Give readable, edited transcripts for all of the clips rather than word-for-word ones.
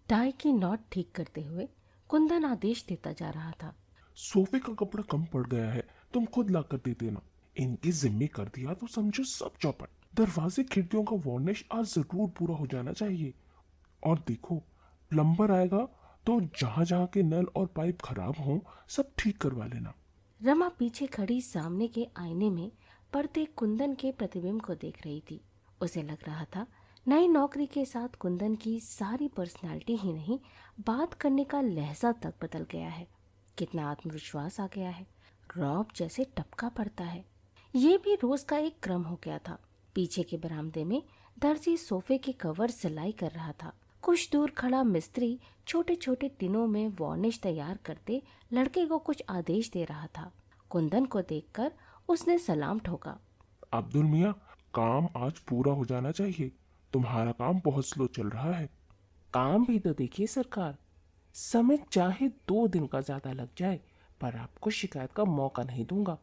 Tie की not ठीक करते हुए कुंदन आदेश देता जा रहा था। सोफे का कपड़ा कम पड़ गया है, तुम खुद ला कर दे देना। इनकी जिम्मे कर दिया तो समझो सब चौपट। दरवाजे खिड़कियों का वार्निश आज जरूर पूरा हो जाना चाहिए। और देखो, प्लम्बर आएगा तो जहां जहां के नल और पाइप खराब हों सब ठीक करवा लेना। रमा पीछे खड़ी सामने के आईने में पड़ते कुंदन के प्रतिबिंब को देख रही थी। उसे लग रहा था नई नौकरी के साथ कुंदन की सारी पर्सनालिटी ही नहीं, बात करने का लहजा तक बदल गया है। कितना आत्मविश्वास आ गया है, रौब जैसे टपका पड़ता है। ये भी रोज का एक क्रम हो गया था। पीछे के बरामदे में दर्जी सोफे के कवर सिलाई कर रहा था। कुछ दूर खड़ा मिस्त्री छोटे छोटे टिनों में वार्निश तैयार करते लड़के को कुछ आदेश दे रहा था। कुंदन को देखकर उसने सलाम ठोका। अब्दुल मियाँ, काम आज पूरा हो जाना चाहिए। तुम्हारा काम बहुत स्लो चल रहा है। काम भी तो देखिए सरकार, समय चाहे 2 दिन का ज्यादा लग जाए पर आपको शिकायत का मौका नहीं दूंगा।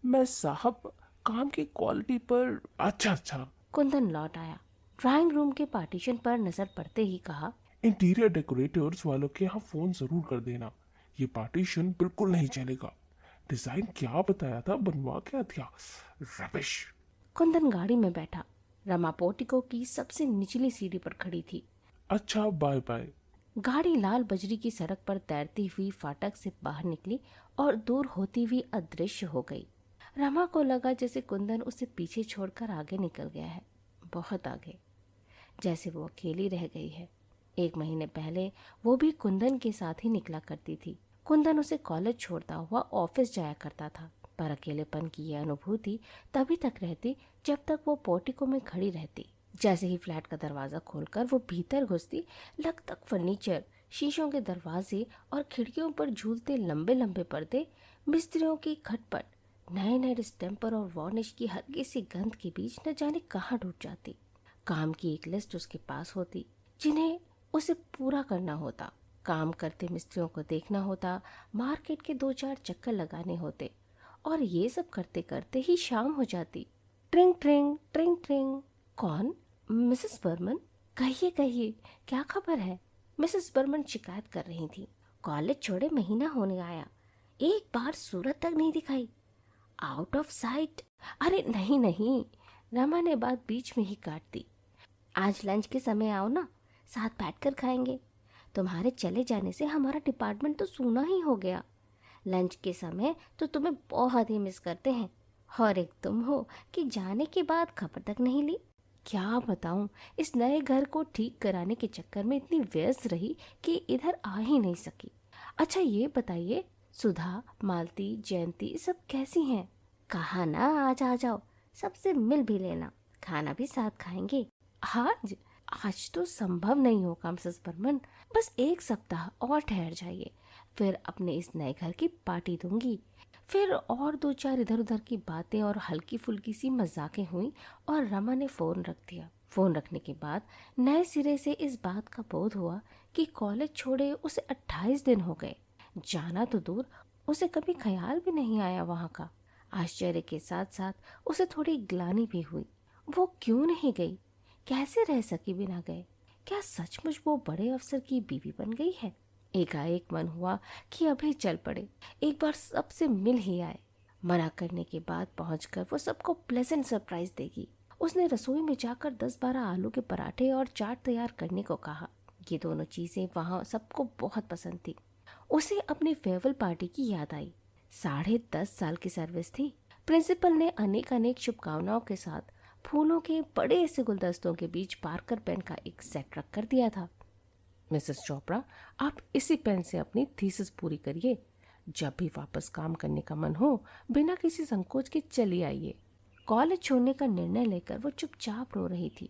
मैं साहब काम की क्वालिटी पर। अच्छा अच्छा। कुंदन लौट आया। ड्राइंग रूम के पार्टीशन पर नजर पड़ते ही कहा, इंटीरियर डेकोरेटर्स वालों के यहाँ फोन जरूर कर देना। ये पार्टीशन बिल्कुल नहीं चलेगा। डिजाइन क्या बताया था, बनवा क्या दिया, रबिश। कुंदन गाड़ी में बैठा। रमा पोर्टिको की सबसे निचली सीढ़ी पर खड़ी थी। अच्छा, बाय बाय। गाड़ी लाल बजरी की सड़क पर तैरती हुई फाटक से बाहर निकली और दूर होती हुई अदृश्य हो गई। रमा को लगा जैसे कुंदन उसे पीछे छोड़कर आगे निकल गया है, बहुत आगे, जैसे वो अकेली रह गई है। 1 महीने पहले वो भी कुंदन के साथ ही निकला करती थी। कुंदन उसे कॉलेज छोड़ता हुआ ऑफिस जाया करता था, पर अकेलेपन की यह अनुभूति तभी तक रहती जब तक वो पोर्टिको में खड़ी रहती। जैसे ही फ्लैट का दरवाजा खोलकर वो भीतर घुसती, लग तक फर्नीचर, शीशों के दरवाजे और खिड़कियों पर झूलते लंबे लंबे पर्दे, मिस्त्रियों की खटपट, नए नए डिस्टेम्पर और वार्निश की हल्की सी गंध के बीच न जाने कहाँ डूब जाती। काम की एक लिस्ट उसके पास होती जिन्हें उसे पूरा करना होता। काम करते मिस्त्रियों को देखना होता, मार्केट के 2-4 चक्कर लगाने होते, और ये सब करते करते ही शाम हो जाती। ट्रिंग ट्रिंग ट्रिंग ट्रिंग। कौन? मिसेस बर्मन। कहिए कहिए, क्या खबर है? मिसेस बर्मन शिकायत कर रही थी। कॉलेज छोड़े महीना होने आया, एक बार सूरत तक नहीं दिखाई। Out of site. अरे नहीं नहीं, रमा ने बात बीच में ही काट दी। आज लंच के समय आओ ना, साथ बैठकर खाएंगे। तुम्हारे चले जाने से हमारा डिपार्टमेंट तो सूना ही हो गया। लंच के समय तो तुम्हें बहुत ही मिस करते हैं, और एक तुम हो कि जाने के बाद खबर तक नहीं ली। क्या बताऊं, इस नए घर को ठीक कराने के चक्कर में इतनी व्यस्त रही कि इधर आ ही नहीं सकी। अच्छा ये बताइए, सुधा, मालती, जयंती सब कैसी हैं? कहा ना आज आ जाओ, सबसे मिल भी लेना, खाना भी साथ खाएंगे। आज? आज तो संभव नहीं होगा मिसेस बर्मन, बस 1 सप्ताह और ठहर जाइए, फिर अपने इस नए घर की पार्टी दूंगी। फिर और 2-4 इधर उधर की बातें और हल्की फुल्की सी मजाकें हुई और रमा ने फोन रख दिया। फोन रखने के बाद नए सिरे से इस बात का बोध हुआ कि कॉलेज छोड़े उसे 28 दिन हो गए। जाना तो दूर, उसे कभी ख्याल भी नहीं आया वहां का। आश्चर्य के साथ साथ उसे थोड़ी ग्लानि भी हुई। वो क्यों नहीं गई? कैसे रह सकी बिना गए? क्या सचमुच वो बड़े अफसर की बीवी बन गई है? एकाएक मन हुआ कि अभी चल पड़े, एक बार सबसे मिल ही आए। मना करने के बाद पहुंचकर वो सबको प्लेजेंट सरप्राइज देगी। उसने रसोई में जाकर 10-12 आलू के पराठे और चाट तैयार करने को कहा। ये दोनों चीजें वहां सबको बहुत पसंद थी। उसे अपनी फेयरवेल पार्टी की याद आई। 10.5 साल की सर्विस थी। प्रिंसिपल ने अनेक अनेक शुभकामनाओं के साथ फूलों के बड़े से गुलदस्तों के बीच पार्कर पेन का एक सेट रख कर दिया था। मिसेस चोपड़ा, आप इसी पेन से अपनी थीसिस पूरी करिए। जब भी वापस काम करने का मन हो, बिना किसी संकोच के चली आइए। कॉलेज छोड़ने का निर्णय लेकर वो चुपचाप रो रही थी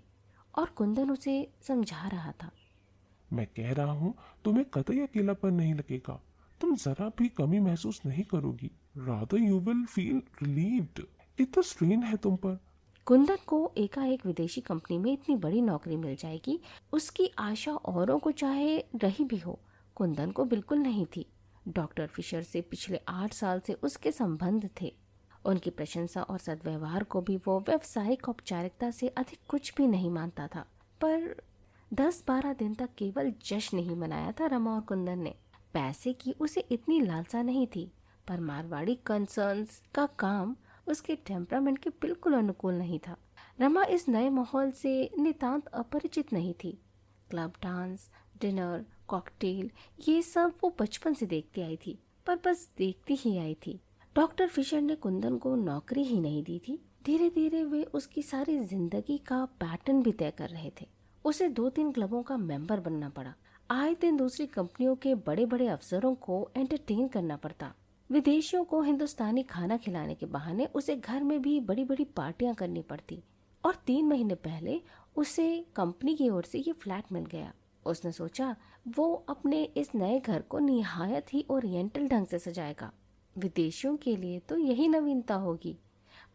और कुंदन उसे समझा रहा था। मैं कह रहा हूँ, तुम्हें कतई अकेलापन नहीं लगेगा। तुम जरा भी कमी महसूस नहीं करोगी। Rather you will feel relieved. इतना स्ट्रेन है तुम पर। कुंदन को एकाएक विदेशी कंपनी में इतनी बड़ी नौकरी मिल जाएगी, उसकी आशा औरों को चाहे रही भी हो, कुंदन को बिल्कुल नहीं थी। डॉक्टर फिशर से पिछले 8 साल से उसके संबंध थे। उनकी प्रशंसा और सद्व्यवहार को भी वो व्यावसायिक औपचारिकता से अधिक कुछ भी नहीं मानता था। पर 10-12 दिन तक केवल जश्न ही मनाया था रमा और कुंदन ने। पैसे की उसे इतनी लालसा नहीं थी, पर मारवाड़ी कंसर्न्स का काम उसके टेम्परामेंट के बिल्कुल अनुकूल नहीं था। रमा इस नए माहौल से नितांत अपरिचित नहीं थी। क्लब डांस, डिनर, कॉकटेल, ये सब वो बचपन से देखती आई थी, पर बस देखती ही आई थी। डॉक्टर फिशर ने कुंदन को नौकरी ही नहीं दी थी। धीरे धीरे वे उसकी सारी जिंदगी का पैटर्न भी तय कर रहे थे। उसे 2-3 क्लबों का मेंबर बनना पड़ा। आए दिन दूसरी कंपनियों के बड़े बड़े अफसरों को एंटरटेन करना पड़ता। विदेशियों को हिंदुस्तानी खाना खिलाने के बहाने उसे घर में भी बड़ी बड़ी पार्टियां करनी पड़ती। और 3 महीने पहले उसे कंपनी की ओर से ये फ्लैट मिल गया। उसने सोचा वो अपने इस नए घर को निहायत ही ओरिएंटल ढंग से सजाएगा। विदेशियों के लिए तो यही नवीनता होगी,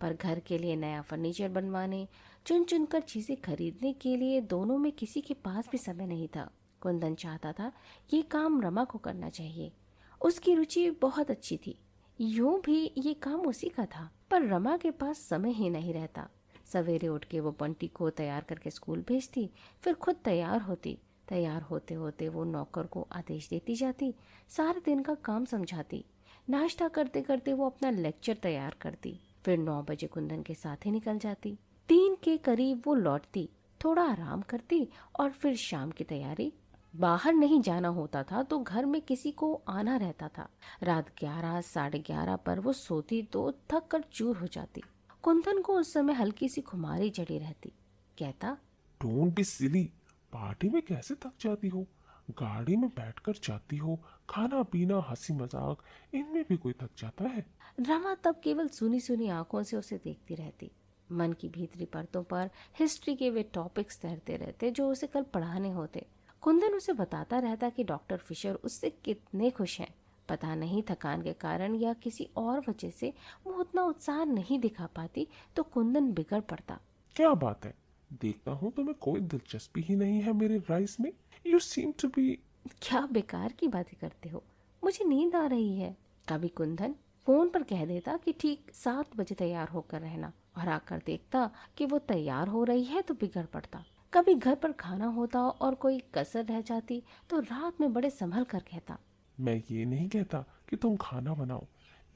पर घर के लिए नया फर्नीचर बनवाने, चुन चुन कर चीजें खरीदने के लिए दोनों में किसी के पास भी समय नहीं था। कुंदन चाहता था ये काम रमा को करना चाहिए। उसकी रुचि बहुत अच्छी थी, यूं भी ये काम उसी का था, पर रमा के पास समय ही नहीं रहता। सवेरे उठ के वो बंटी को तैयार करके स्कूल भेजती, फिर खुद तैयार होती। तैयार होते होते वो नौकर को आदेश देती जाती, सारे दिन का काम समझाती। नाश्ता करते करते वो अपना लेक्चर तैयार करती, फिर 9 बजे कुंदन के साथ ही निकल जाती। 3 के करीब वो लौटती, थोड़ा आराम करती और फिर शाम की तैयारी। बाहर नहीं जाना होता था तो घर में किसी को आना रहता था। रात 11, 11:30 पर वो सोती तो थक कर चूर हो जाती। कुंदन को उस समय हल्की सी खुमारी चढ़ी रहती। कहता, डोंट बी सिली, पार्टी में कैसे थक जाती हो? गाड़ी में बैठकर जाती हो, खाना पीना हंसी मजाक, इनमें भी कोई थक जाता है? रमा तब केवल सुनी सुनी आंखों से उसे देखती रहती। मन की भीतरी परतों पर हिस्ट्री के वे टॉपिक्स तैरते रहते जो उसे कल पढ़ाने होते। कुंदन उसे बताता रहता कि डॉक्टर फिशर उससे कितने खुश हैं। पता नहीं थकान के कारण या किसी और वजह से वो उतना उत्साह नहीं दिखा पाती तो कुंदन बिगड़ पड़ता। क्या बात है, देखता हूँ तुम्हें कोई दिलचस्पी ही नहीं है मेरे राइस में। You seem to be. क्या बेकार की बातें करते हो, मुझे नींद आ रही है। कभी कुंदन फोन पर कह देता कि ठीक 7 बजे तैयार होकर रहना, और आकर देखता कि वो तैयार हो रही है तो बिगड़ पड़ता। कभी घर पर खाना होता और कोई कसर रह जाती तो रात में बड़े संभल कर कहता, मैं ये नहीं कहता कि तुम खाना बनाओ,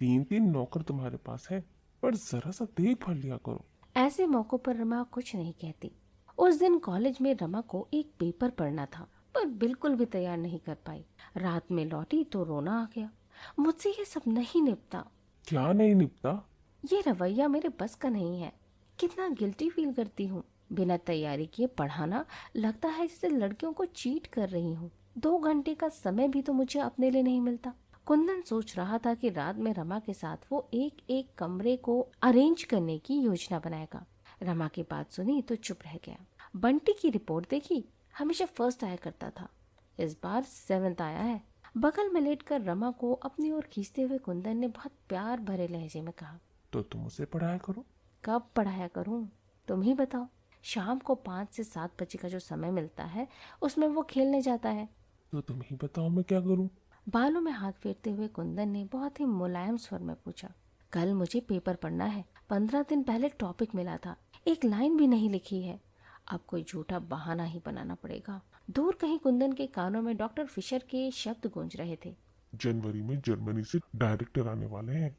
3-3 नौकर तुम्हारे पास है, पर जरा सा देखभाल लिया करो। ऐसे मौकों पर रमा कुछ नहीं कहती। उस दिन कॉलेज में रमा को एक पेपर पढ़ना था, पर बिल्कुल भी तैयार नहीं कर पाई। रात में लौटी तो रोना आ गया। मुझसे ये सब नहीं निपटा। क्या नहीं निपटा? ये रवैया मेरे बस का नहीं है। कितना गिल्टी फील करती हूँ। बिना तैयारी किए पढ़ाना, लगता है जैसे लड़कियों को चीट कर रही हूँ। 2 घंटे का समय भी तो मुझे अपने लिए नहीं मिलता। कुंदन सोच रहा था कि रात में रमा के साथ वो एक एक कमरे को अरेंज करने की योजना बनाएगा। रमा की बात सुनी तो चुप रह गया। बंटी की रिपोर्ट देखी, हमेशा फर्स्ट आया करता था, इस बार 7th आया है। बगल में लेटकर रमा को अपनी ओर खींचते हुए कुंदन ने बहुत प्यार भरे लहजे में कहा, तो तुम उसे पढ़ाया करो। कब पढ़ाया करूं, तुम ही बताओ। शाम को 5 से 7 बजे का जो समय मिलता है उसमें वो खेलने जाता है। तो तुम ही बताओ मैं क्या करूं? बालों में हाथ फेरते हुए कुंदन ने बहुत ही मुलायम स्वर में पूछा, कल मुझे पेपर पढ़ना है। 15 दिन पहले टॉपिक मिला था, एक लाइन भी नहीं लिखी है। अब कोई झूठा बहाना ही बनाना पड़ेगा। दूर कहीं कुंदन के कानों में डॉक्टर फिशर के शब्द गूंज रहे थे। जनवरी में जर्मनी से डायरेक्टर आने वाले हैं,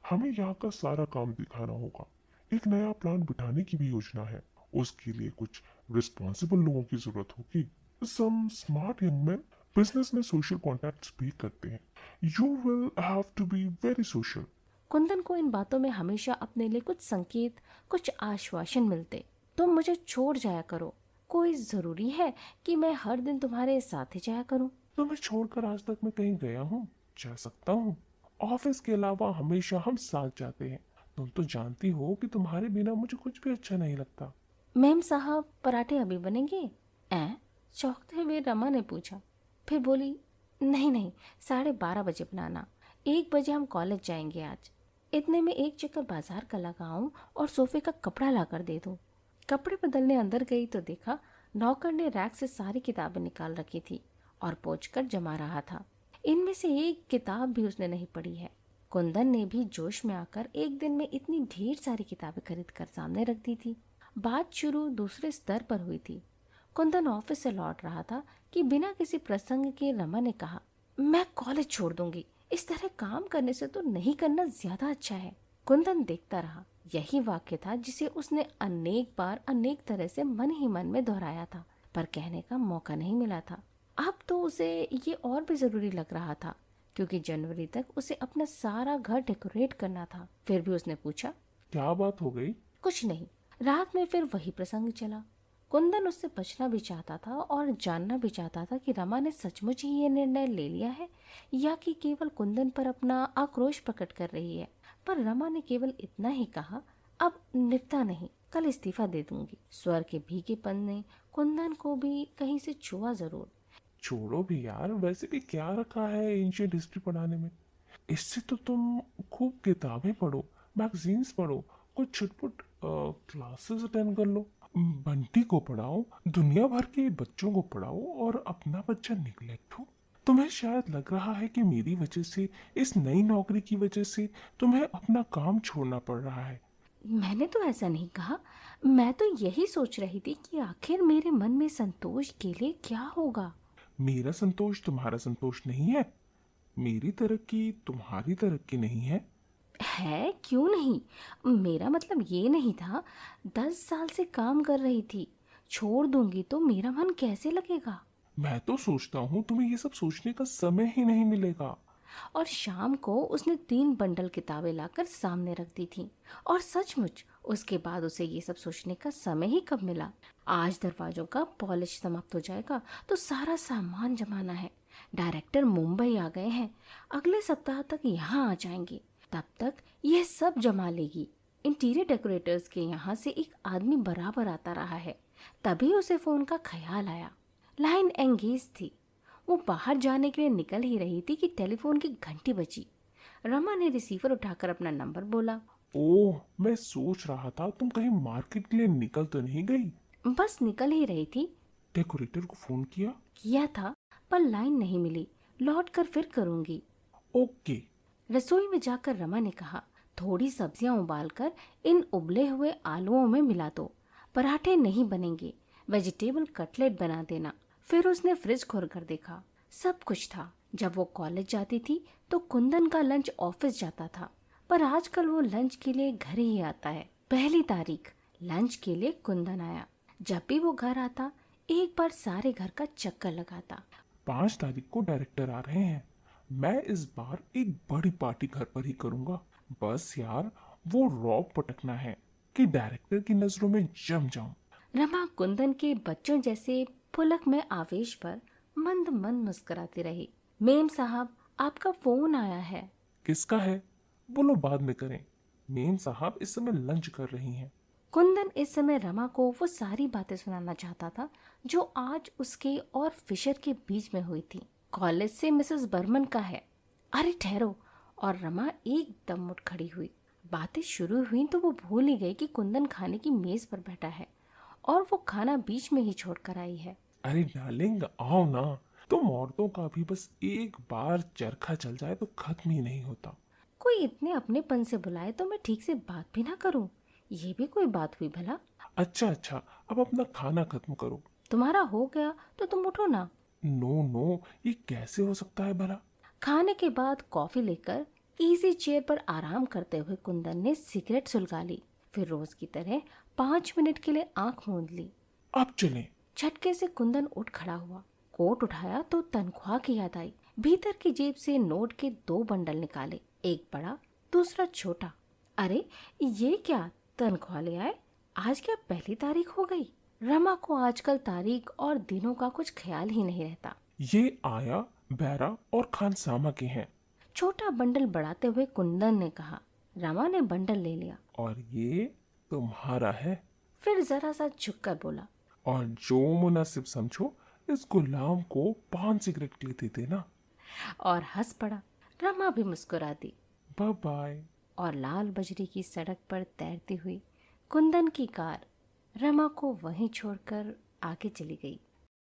हमें यहाँ का सारा काम दिखाना होगा। एक नया प्लान बिठाने की भी योजना है, उसके लिए कुछ रिस्पॉन्सिबल लोगों की जरूरत होगी। Some smart young man, business में सोशल कॉन्टैक्ट्स भी करते हैं। You will have to be very social. Kundan को इन बातों में हमेशा अपने लिए कुछ संकेत, कुछ आश्वासन मिलते। तुम मुझे छोड़ जाया करो, कोई जरूरी है कि मैं हर दिन तुम्हारे साथ ही जाया करूं? तुम्हें छोड़कर आज तक मैं कहीं गया हूँ? जा सकता हूँ। ऑफिस के अलावा हमेशा हम साथ जाते हैं। तुम तो जानती हो कि तुम्हारे बिना मुझे कुछ भी अच्छा नहीं लगता। मैम साहब, पराठे अभी बनेंगे? चौंकते हुए रमा ने पूछा। फिर बोली, नहीं नहीं, 12:30 बजे बनाना। 1 बजे हम कॉलेज जाएंगे आज। इतने में एक चक्कर बाजार का लगाऊं और सोफे का कपड़ा लाकर दे दूं। कपड़े बदलने अंदर गई तो देखा नौकर ने रैक से सारी किताबें निकाल रखी थी और पोंछकर जमा रहा था। इनमें से एक किताब भी उसने नहीं पढ़ी है। कुंदन ने भी जोश में आकर एक दिन में इतनी ढेर सारी किताबें खरीद कर सामने रख दी थी। बात शुरू दूसरे स्तर पर हुई थी। कुंदन ऑफिस से लौट रहा था कि बिना किसी प्रसंग के रमा ने कहा, मैं कॉलेज छोड़ दूंगी। इस तरह काम करने से तो नहीं करना ज्यादा अच्छा है। कुंदन देखता रहा। यही वाक्य था जिसे उसने अनेक बार अनेक तरह से मन ही मन में दोहराया था, पर कहने का मौका नहीं मिला था। अब तो उसे ये और भी जरूरी लग रहा था, क्योंकि जनवरी तक उसे अपना सारा घर डेकोरेट करना था। फिर भी उसने पूछा, क्या बात हो गई? कुछ नहीं। रात में फिर वही प्रसंग चला। कुंदन उससे बचना भी चाहता था और जानना भी चाहता था कि रमा ने सचमुच ही ये निर्णय ले लिया है या कि केवल कुंदन पर अपना आक्रोश प्रकट कर रही है। पर रमा ने केवल इतना ही कहा, अब निपटा नहीं, कल इस्तीफा दे दूंगी। स्वर के भीगेपन ने कुंदन को भी कहीं से छुआ जरूर। छोड़ो भी यार, वैसे भी क्या रखा है एंशियंट हिस्ट्री पढ़ाने में? इससे तो तुम खूब किताबें पढ़ो, मैगजीन्स पढ़ो, कुछ छुटपुट क्लासेस अटेंड कर लो। बंटी को पढ़ाओ, दुनिया भर के बच्चों को पढ़ाओ और अपना बच्चा निग्लेक्ट हो। तुम्हें शायद लग रहा है कि मेरी वजह से, इस नई नौकरी की वजह से तुम्हें अपना काम छोड़ना पड़ रहा है। मैंने तो ऐसा नहीं कहा। मैं तो यही सोच रही थी कि आखिर मेरे मन में संतोष के लिए क्या होगा। मेरा संतोष तुम्हारा संतोष नहीं है, मेरी तरक्की तुम्हारी तरक्की नहीं है। है क्यों नहीं। मेरा मतलब ये नहीं था। 10 साल से काम कर रही थी, छोड़ दूंगी तो मेरा मन कैसे लगेगा। मैं तो सोचता हूँ तुम्हें ये सब सोचने का समय ही नहीं मिलेगा। और शाम को उसने 3 बंडल किताबें लाकर सामने रख दी थी। और सचमुच उसके बाद उसे ये सब सोचने का समय ही कब मिला। आज दरवाजों का पॉलिश समाप्त हो जाएगा तो सारा सामान जमाना है। डायरेक्टर मुंबई आ गए हैं, अगले सप्ताह तक यहाँ आ जाएंगे। तब तक यह सब जमा लेगी। इंटीरियर डेकोरेटर्स के यहाँ से एक आदमी बराबर आता रहा है। तभी उसे फोन का ख्याल आया। लाइन एंगेज थी। वो बाहर जाने के लिए निकल ही रही थी कि टेलीफोन की घंटी बजी। रमा ने रिसीवर उठाकर अपना नंबर बोला। ओह, मैं सोच रहा था तुम कहीं मार्केट के लिए निकल तो नहीं गई। बस निकल ही रही थी। डेकोरेटर को फोन किया? किया था, पर लाइन नहीं मिली। लौट कर फिर करूंगी। ओके। रसोई में जाकर रमा ने कहा, थोड़ी सब्जियां उबालकर इन उबले हुए आलूओं में मिला दो। पराठे नहीं बनेंगे, वेजिटेबल कटलेट बना देना। फिर उसने फ्रिज खोल कर देखा, सब कुछ था। जब वो कॉलेज जाती थी तो कुंदन का लंच ऑफिस जाता था, पर आजकल वो लंच के लिए घर ही आता है। 1 तारीख लंच के लिए कुंदन आया। जब भी वो घर आता एक बार सारे घर का चक्कर लगाता। 5 तारीख को डायरेक्टर आ रहे हैं। मैं इस बार एक बड़ी पार्टी घर पर ही करूंगा। बस यार, वो रॉक पटकना है कि डायरेक्टर की नजरों में जम जाऊं। रमा कुंदन के बच्चों जैसे पुलक में आवेश पर मंद मंद मुस्कुराती रही। मेम साहब, आपका फोन आया है। किसका है? बोलो, बाद में करें। मेम साहब इस समय लंच कर रही हैं। कुंदन इस समय रमा को वो सारी बातें सुनाना चाहता था जो आज उसके और फिशर के बीच में हुई थी। कॉलेज से मिसेस बर्मन का है। अरे ठहरो। और रमा एकदम उठ खड़ी हुई। बातें शुरू हुई तो वो भूल ही गई कि कुंदन खाने की मेज पर बैठा है और वो खाना बीच में ही छोड़कर आई है। अरे डार्लिंग, आओ ना। तुम औरतों का भी बस एक बार चरखा चल जाए तो खत्म ही नहीं होता। कोई इतने अपनेपन से बुलाए तो मैं ठीक से बात भी ना करूं, ये भी कोई बात हुई भला। अच्छा अच्छा, अब अपना खाना खत्म करो। तुम्हारा हो गया तो तुम उठो ना। नो नो, ये कैसे हो सकता है भला? खाने के बाद कॉफी लेकर इजी चेयर पर आराम करते हुए कुंदन ने सिगरेट सुलगा ली। फिर रोज की तरह 5 मिनट के लिए आंख मूंद ली। अब चलें। झटके से कुंदन उठ खड़ा हुआ। कोट उठाया तो तनख्वाह की याद आई। भीतर की जेब से नोट के 2 बंडल निकाले, एक बड़ा दूसरा छोटा। अरे ये क्या, तनख्वाह ले आए? आज क्या 1 तारीख हो गई? रमा को आजकल तारीख और दिनों का कुछ ख्याल ही नहीं रहता। ये आया, बैरा और खानसामा के हैं। छोटा बंडल बढ़ाते हुए कुंदन ने कहा। रमा ने बंडल ले लिया और ये तुम्हारा है। फिर जरा सा झुककर बोला, और जो मुनासिब समझो इस गुलाम को 5 सिगरेट के लिए दे देना। और हंस पड़ा। रमा भी मुस्कुरा दी बाय बाय। और लाल बजरी की सड़क पर तैरती हुई कुंदन की कार रमा को वहीं छोड़कर आगे चली गई।